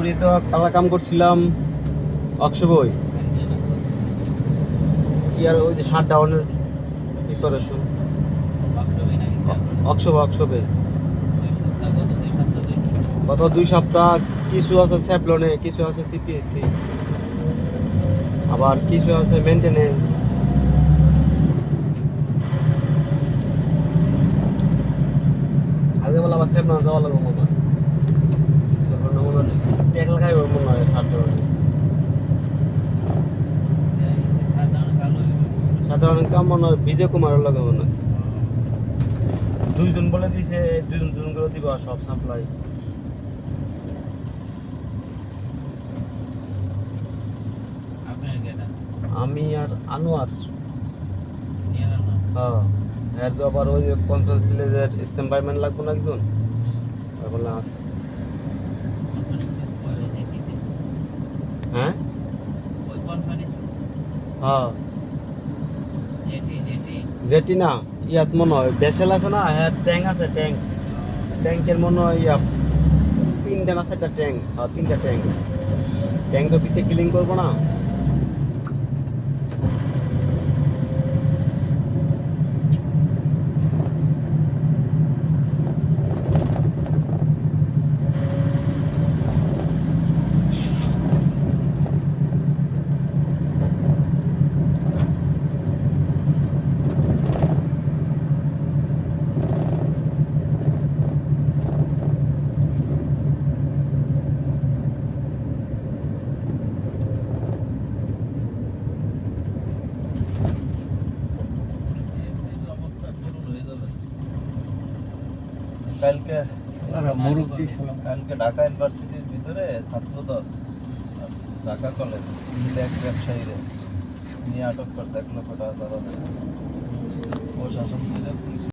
শিলিগুড়ি তো কালা কাম করছিলাম অক্ষয় বই কি আর ওই যে শাটডাউনের প্রিপারেশন অক্ষবে গত 2 সপ্তাহ কিছু আছে স্যাপলনে, কিছু আছে সিপিএসসি, আবার কিছু আছে মেনটেনেন্স। আগে বলে আবার স্যাপলন যাওয়া লাগবে মনে হয়, স্যাপলনে মনে হয় ট্যাগ লাগাইব মনে হয় শাটডাউনে। শাটডাউনের কাম মনে হয় বিজয় কুমারের লাগে মনে হয়। 2 জন বলে দিছে, 2 জন করে দিব সব সাপ্লাই। আমি আর আনোয়ার। হ্যাঁ, এর তো আবার ওই কন্ট্রোল ভিলেজের স্ট্যাম্পারম্যান লাগবে না একজন, বললাম আছে। হ্যাঁ হ্যাঁ, জেটি না, ইয়াত মনে হয় বেসেল আছে না, হ্যাঁ ট্যাঙ্ক আছে, ট্যাঙ্কের মনে হয় ইয়া 3টা না 4টা ট্যাঙ্ক। হ্যাঁ 3টা ট্যাঙ্ক তো পিঠে ক্লিন করবো না। কালকে ঢাকা ইউনিভার্সিটির ভিতরে ছাত্রদল ঢাকা কলেজ মিলে এক ব্যবসায়ীরে নিয়ে আটক করছে 1 লক্ষ টাকা চাঁদা দেয়। প্রশাসন থেকে পুলিশ